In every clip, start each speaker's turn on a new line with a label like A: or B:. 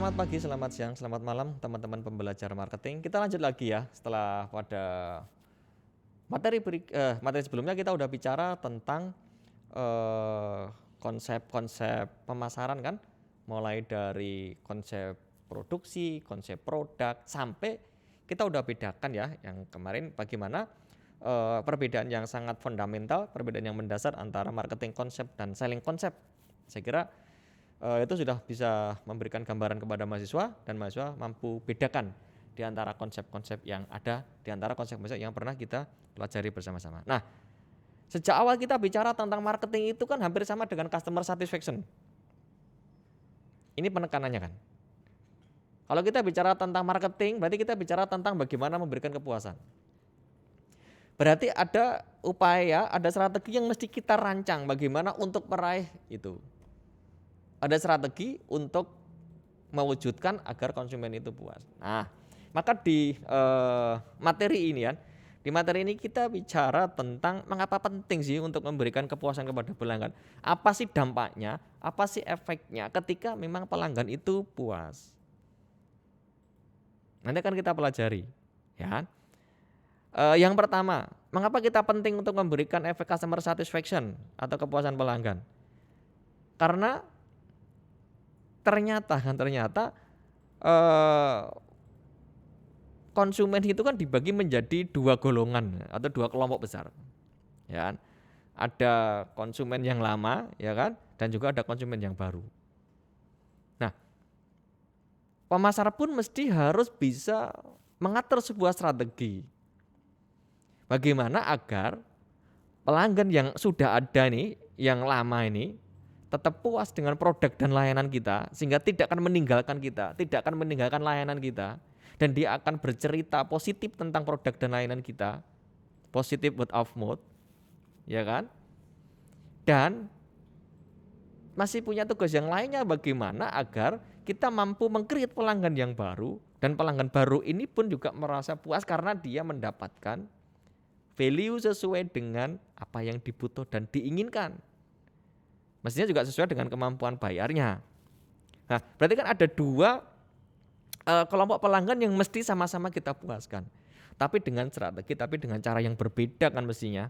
A: Selamat pagi, selamat siang, selamat malam teman-teman pembelajar marketing. Kita lanjut lagi ya setelah pada materi sebelumnya kita udah bicara tentang konsep-konsep pemasaran kan, mulai dari konsep produksi, konsep produk, sampai kita udah bedakan ya yang kemarin bagaimana perbedaan yang sangat fundamental, perbedaan yang mendasar antara marketing konsep dan selling konsep. Saya kira itu sudah bisa memberikan gambaran kepada mahasiswa dan mahasiswa mampu bedakan di antara konsep-konsep yang ada, di antara konsep-konsep yang pernah kita pelajari bersama-sama. Nah, sejak awal kita bicara tentang marketing itu kan hampir sama dengan customer satisfaction. Ini penekanannya kan. Kalau kita bicara tentang marketing, berarti kita bicara tentang bagaimana memberikan kepuasan. Berarti ada upaya, ada strategi yang mesti kita rancang bagaimana untuk meraih itu. Ada strategi untuk mewujudkan agar konsumen itu puas. Nah, maka di materi ini kan, di materi ini kita bicara tentang mengapa penting sih untuk memberikan kepuasan kepada pelanggan. Apa sih dampaknya, apa sih efeknya ketika memang pelanggan itu puas. Nanti akan kita pelajari, ya. Yang pertama, mengapa kita penting untuk memberikan efek customer satisfaction atau kepuasan pelanggan? Karena ternyata konsumen itu kan dibagi menjadi dua golongan atau dua kelompok besar, ya kan? Ada konsumen yang lama, ya kan, dan juga ada konsumen yang baru. Nah, pemasar pun mesti harus bisa mengatur sebuah strategi. Bagaimana agar pelanggan yang sudah ada nih, yang lama ini tetap puas dengan produk dan layanan kita, sehingga tidak akan meninggalkan kita, tidak akan meninggalkan layanan kita, dan dia akan bercerita positif tentang produk dan layanan kita, positif word of mouth, ya kan? Dan masih punya tugas yang lainnya, bagaimana agar kita mampu meng-create pelanggan yang baru, dan pelanggan baru ini pun juga merasa puas karena dia mendapatkan value sesuai dengan apa yang dibutuh dan diinginkan. Mestinya juga sesuai dengan kemampuan bayarnya. Nah, berarti kan ada dua kelompok pelanggan yang mesti sama-sama kita puaskan. Tapi dengan strategi, tapi dengan cara yang berbeda kan mestinya.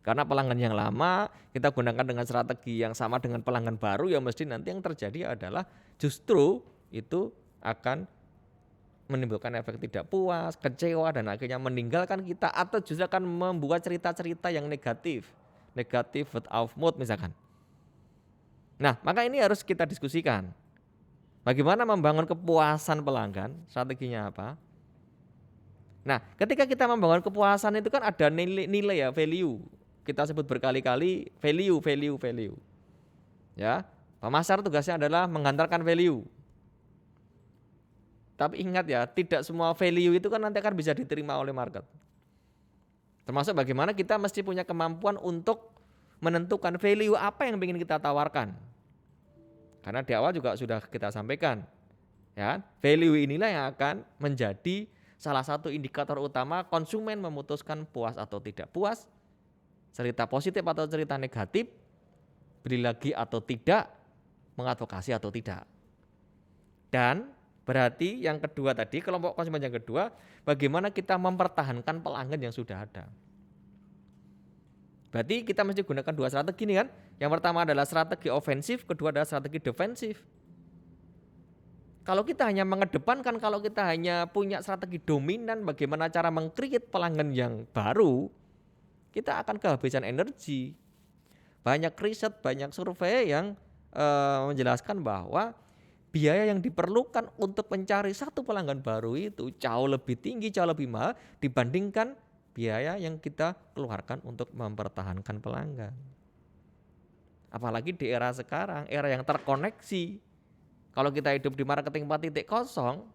A: Karena pelanggan yang lama kita gunakan dengan strategi yang sama dengan pelanggan baru, ya mesti nanti yang terjadi adalah justru itu akan menimbulkan efek tidak puas, kecewa, dan akhirnya meninggalkan kita, atau justru akan membuat cerita-cerita yang negatif word of mouth misalkan. Nah, maka ini harus kita diskusikan. Bagaimana membangun kepuasan pelanggan, strateginya apa? Nah, ketika kita membangun kepuasan itu kan ada nilai ya, value. Kita sebut berkali-kali value. Ya, pemasar tugasnya adalah menghantarkan value. Tapi ingat ya, tidak semua value itu kan nanti akan bisa diterima oleh market. Termasuk bagaimana kita mesti punya kemampuan untuk menentukan value apa yang ingin kita tawarkan. Karena di awal juga sudah kita sampaikan, ya, value inilah yang akan menjadi salah satu indikator utama konsumen memutuskan puas atau tidak puas, cerita positif atau cerita negatif, beli lagi atau tidak, mengadvokasi atau tidak. Dan berarti yang kedua tadi, kelompok konsumen yang kedua, bagaimana kita mempertahankan pelanggan yang sudah ada. Berarti kita mesti gunakan dua strategi nih kan. Yang pertama adalah strategi ofensif, kedua adalah strategi defensif. Kalau kita hanya mengedepankan, kalau kita hanya punya strategi dominan bagaimana cara meng-create pelanggan yang baru, kita akan kehabisan energi. Banyak riset, banyak survei yang menjelaskan bahwa biaya yang diperlukan untuk mencari satu pelanggan baru itu jauh lebih tinggi, jauh lebih mahal dibandingkan biaya yang kita keluarkan untuk mempertahankan pelanggan. Apalagi di era sekarang, era yang terkoneksi. Kalau kita hidup di marketing 4.0,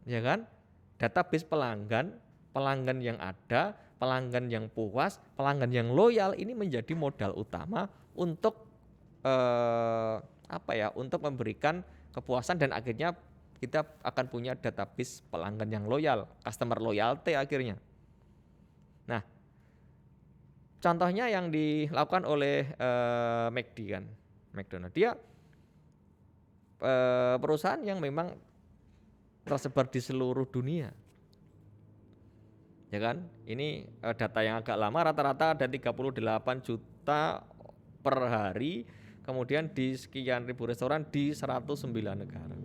A: ya kan? Database pelanggan yang ada, pelanggan yang puas, pelanggan yang loyal, ini menjadi modal utama untuk untuk memberikan kepuasan, dan akhirnya kita akan punya database pelanggan yang loyal, customer loyalty akhirnya. Nah, contohnya yang dilakukan oleh McD kan, McDonald, dia perusahaan yang memang tersebar di seluruh dunia. Ya kan? Ini data yang agak lama, rata-rata ada 38 juta per hari, kemudian di sekian ribu restoran di 109 negara.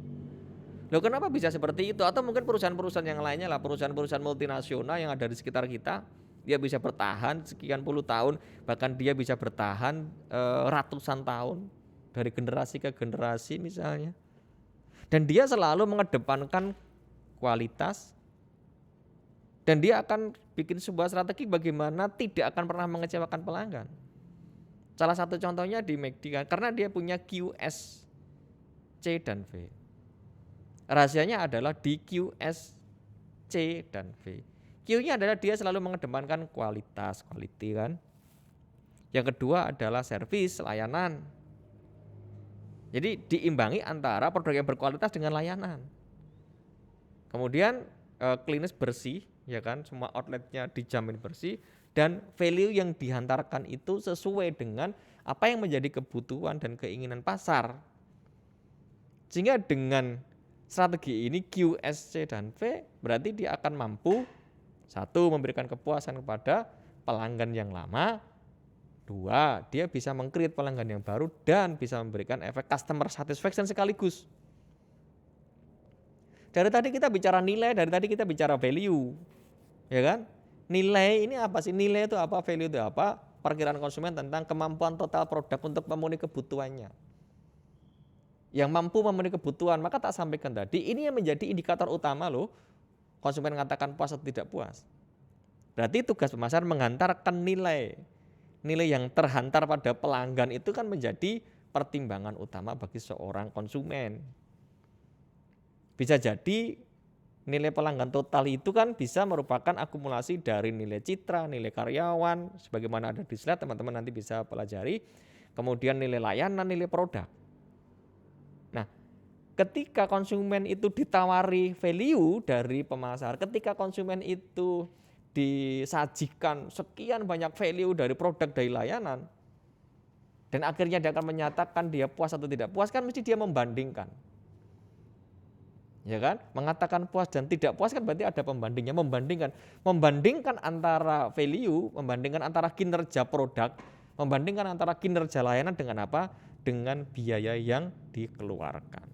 A: Loh, kenapa bisa seperti itu? Atau mungkin perusahaan-perusahaan yang lainnya lah, perusahaan-perusahaan multinasional yang ada di sekitar kita, dia bisa bertahan sekian puluh tahun, bahkan dia bisa bertahan ratusan tahun dari generasi ke generasi misalnya. Dan dia selalu mengedepankan kualitas, dan dia akan bikin sebuah strategi bagaimana tidak akan pernah mengecewakan pelanggan. Salah satu contohnya di McD kan, karena dia punya QS, C dan V. Rahasianya adalah di QS, C dan V. Q-nya adalah dia selalu mengedepankan kualitas, quality kan. Yang kedua adalah servis, layanan. Jadi diimbangi antara produk yang berkualitas dengan layanan. Kemudian klinis bersih, ya kan, semua outletnya dijamin bersih, dan value yang dihantarkan itu sesuai dengan apa yang menjadi kebutuhan dan keinginan pasar. Sehingga dengan strategi ini Q, S, C, dan V berarti dia akan mampu, satu, memberikan kepuasan kepada pelanggan yang lama, dua, dia bisa meng-create pelanggan yang baru dan bisa memberikan efek customer satisfaction sekaligus. Dari tadi kita bicara nilai, dari tadi kita bicara value, ya kan? Nilai ini apa sih? Nilai itu apa? Value itu apa? Perkiraan konsumen tentang kemampuan total produk untuk memenuhi kebutuhannya. Yang mampu memenuhi kebutuhan, maka tak sampaikan tadi, ini yang menjadi indikator utama loh, konsumen mengatakan puas atau tidak puas. Berarti tugas pemasaran menghantarkan nilai. Nilai yang terhantar pada pelanggan itu kan menjadi pertimbangan utama bagi seorang konsumen. Bisa jadi nilai pelanggan total itu kan bisa merupakan akumulasi dari nilai citra, nilai karyawan, sebagaimana ada di slide, teman-teman nanti bisa pelajari. Kemudian nilai layanan, nilai produk. Nah, ketika konsumen itu ditawari value dari pemasar, ketika konsumen itu disajikan sekian banyak value dari produk, dari layanan, dan akhirnya dia akan menyatakan dia puas atau tidak puas, kan mesti dia membandingkan. Ya kan? Mengatakan puas dan tidak puas kan berarti ada pembandingnya, membandingkan antara value, membandingkan antara kinerja produk, membandingkan antara kinerja layanan dengan apa? Dengan biaya yang dikeluarkan.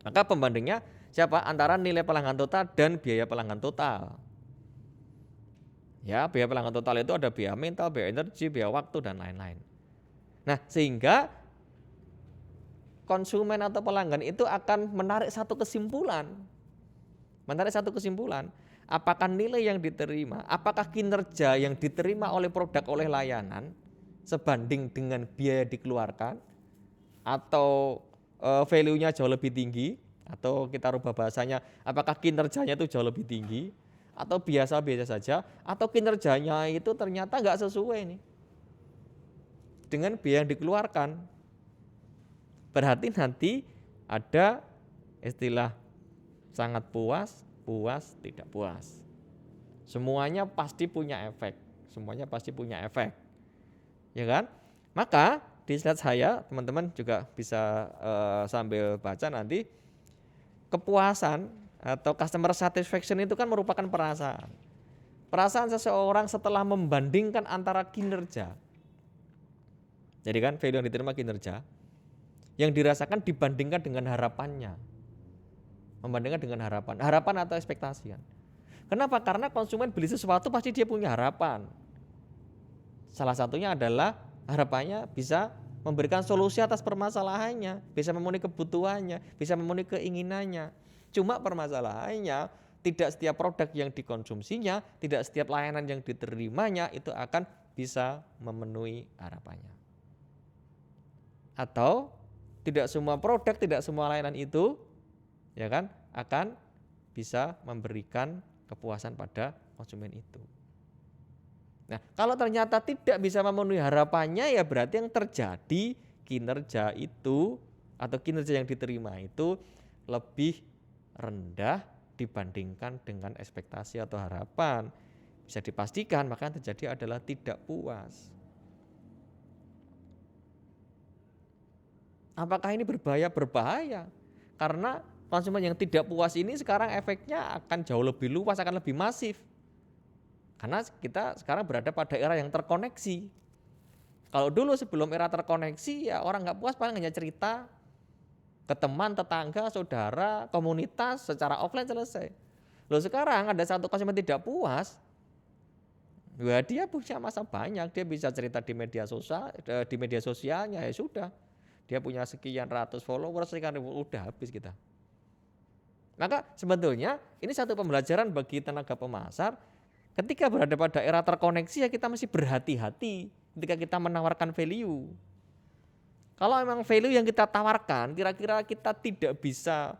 A: Maka pembandingnya siapa? Antara nilai pelanggan total dan biaya pelanggan total. Ya, biaya pelanggan total itu ada biaya mental, biaya energi, biaya waktu, dan lain-lain. Nah, sehingga konsumen atau pelanggan itu akan menarik satu kesimpulan. Apakah nilai yang diterima, apakah kinerja yang diterima oleh produk, oleh layanan sebanding dengan biaya dikeluarkan, atau value-nya jauh lebih tinggi, atau kita rubah bahasanya, apakah kinerjanya itu jauh lebih tinggi, atau biasa-biasa saja, atau kinerjanya itu ternyata nggak sesuai nih dengan biaya yang dikeluarkan. Berarti nanti ada istilah sangat puas, puas, tidak puas. Semuanya pasti punya efek, ya kan? Maka di slide saya, teman-teman juga bisa sambil baca nanti, kepuasan atau customer satisfaction itu kan merupakan perasaan seseorang setelah membandingkan antara kinerja. Jadi kan value yang diterima kinerja, yang dirasakan dibandingkan dengan harapannya. Membandingkan dengan harapan atau ekspektasi kan. Kenapa? Karena konsumen beli sesuatu pasti dia punya harapan. Salah satunya adalah harapannya bisa memberikan solusi atas permasalahannya, bisa memenuhi kebutuhannya, bisa memenuhi keinginannya. Cuma permasalahannya, tidak setiap produk yang dikonsumsinya, tidak setiap layanan yang diterimanya itu akan bisa memenuhi harapannya. Atau tidak semua produk, tidak semua layanan itu, ya kan, akan bisa memberikan kepuasan pada konsumen itu. Nah, kalau ternyata tidak bisa memenuhi harapannya, ya berarti yang terjadi kinerja itu atau kinerja yang diterima itu lebih rendah dibandingkan dengan ekspektasi atau harapan. Bisa dipastikan maka yang terjadi adalah tidak puas. Apakah ini berbahaya? Berbahaya. Karena konsumen yang tidak puas ini sekarang efeknya akan jauh lebih luas, akan lebih masif. Karena kita sekarang berada pada era yang terkoneksi. Kalau dulu sebelum era terkoneksi ya orang nggak puas paling hanya cerita ke teman, tetangga, saudara, komunitas secara offline selesai. Loh sekarang ada satu konsumen tidak puas, ya dia punya masa banyak, dia bisa cerita di media sosialnya ya sudah. Dia punya sekian ratus followers, sekian ribu, udah habis kita. Maka sebetulnya ini satu pembelajaran bagi tenaga pemasar. Ketika berada pada era terkoneksi ya kita mesti berhati-hati ketika kita menawarkan value. Kalau memang value yang kita tawarkan kira-kira kita tidak bisa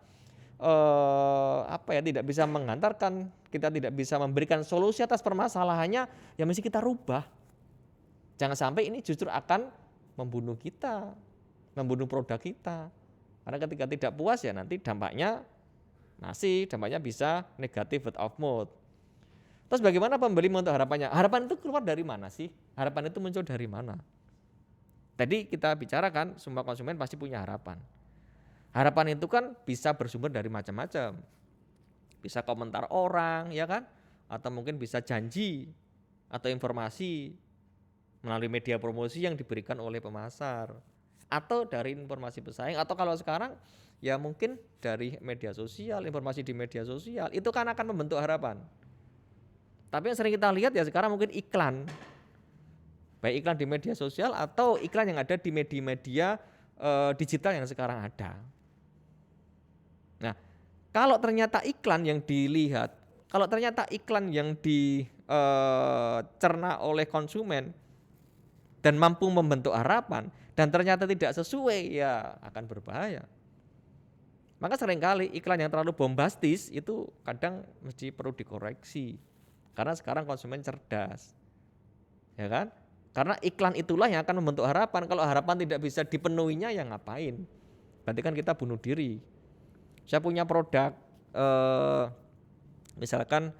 A: tidak bisa mengantarkan, kita tidak bisa memberikan solusi atas permasalahannya, ya mesti kita rubah. Jangan sampai ini justru akan membunuh kita, membunuh produk kita. Karena ketika tidak puas ya nanti dampaknya bisa negatif word of mouth. Terus bagaimana pembeli membentuk harapannya? Harapan itu keluar dari mana sih? Harapan itu muncul dari mana? Tadi kita bicarakan semua konsumen pasti punya harapan. Harapan itu kan bisa bersumber dari macam-macam. Bisa komentar orang, ya kan? Atau mungkin bisa janji atau informasi melalui media promosi yang diberikan oleh pemasar. Atau dari informasi pesaing, atau kalau sekarang ya mungkin dari media sosial, informasi di media sosial, itu kan akan membentuk harapan. Tapi yang sering kita lihat ya sekarang mungkin iklan, baik iklan di media sosial atau iklan yang ada di media-media digital yang sekarang ada. Nah, kalau ternyata iklan yang dilihat, kalau ternyata iklan yang dicerna oleh konsumen dan mampu membentuk harapan dan ternyata tidak sesuai, ya akan berbahaya. Maka seringkali iklan yang terlalu bombastis itu kadang mesti perlu dikoreksi. Karena sekarang konsumen cerdas, ya kan? Karena iklan itulah yang akan membentuk harapan. Kalau harapan tidak bisa dipenuhinya, ya ngapain? Berarti kan kita bunuh diri. Saya punya produk, misalkan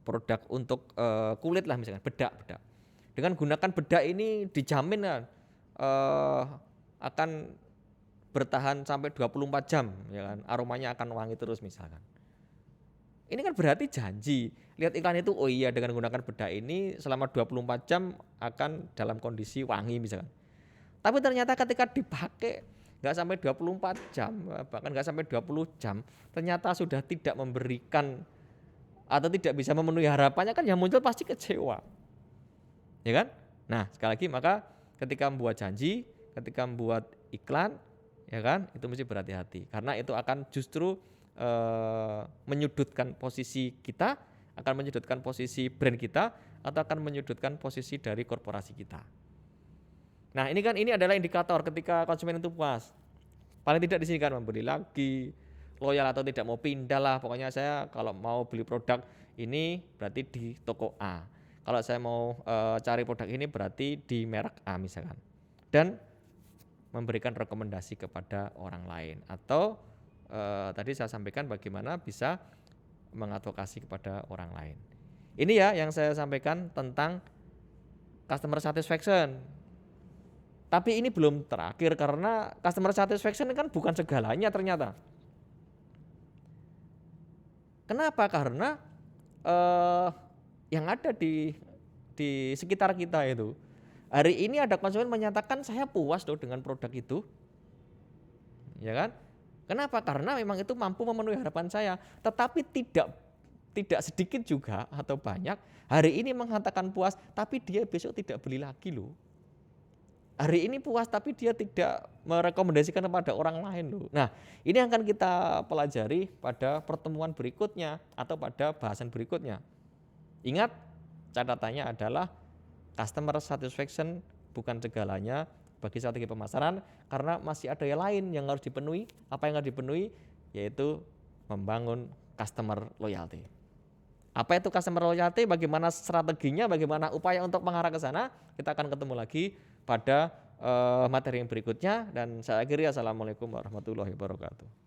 A: produk untuk kulit lah misalkan, bedak. Dengan gunakan bedak ini dijamin akan bertahan sampai 24 jam, ya kan? Aromanya akan wangi terus misalkan. Ini kan berarti janji. Lihat iklan itu, oh iya dengan menggunakan bedak ini selama 24 jam akan dalam kondisi wangi misalkan. Tapi ternyata ketika dipakai nggak sampai 24 jam, bahkan nggak sampai 20 jam, ternyata sudah tidak memberikan atau tidak bisa memenuhi harapannya, kan yang muncul pasti kecewa. Ya kan? Nah, sekali lagi maka ketika membuat janji, ketika membuat iklan, ya kan, itu mesti berhati-hati karena itu akan justru menyudutkan posisi kita, akan menyudutkan posisi brand kita, atau akan menyudutkan posisi dari korporasi kita. Nah, ini adalah indikator ketika konsumen itu puas. Paling tidak di sini kan membeli lagi, loyal atau tidak mau pindah lah. Pokoknya saya kalau mau beli produk ini berarti di toko A. Kalau saya mau cari produk ini berarti di merek A misalkan. Dan memberikan rekomendasi kepada orang lain, atau tadi saya sampaikan bagaimana bisa mengadvokasi kepada orang lain. Ini ya yang saya sampaikan tentang customer satisfaction. Tapi ini belum terakhir karena customer satisfaction kan bukan segalanya ternyata. Kenapa? Karena yang ada di sekitar kita itu, hari ini ada konsumen menyatakan saya puas loh dengan produk itu, ya kan? Kenapa? Karena memang itu mampu memenuhi harapan saya. Tetapi tidak sedikit juga atau banyak hari ini mengatakan puas, tapi dia besok tidak beli lagi loh. Hari ini puas tapi dia tidak merekomendasikan kepada orang lain loh. Nah, ini akan kita pelajari pada pertemuan berikutnya atau pada bahasan berikutnya. Ingat, catatannya adalah customer satisfaction bukan segalanya bagi strategi pemasaran, karena masih ada yang lain yang harus dipenuhi. Apa yang harus dipenuhi? Yaitu membangun customer loyalty. Apa itu customer loyalty? Bagaimana strateginya? Bagaimana upaya untuk mengarah ke sana? Kita akan ketemu lagi pada materi yang berikutnya. Dan saya akhiri, assalamualaikum warahmatullahi wabarakatuh.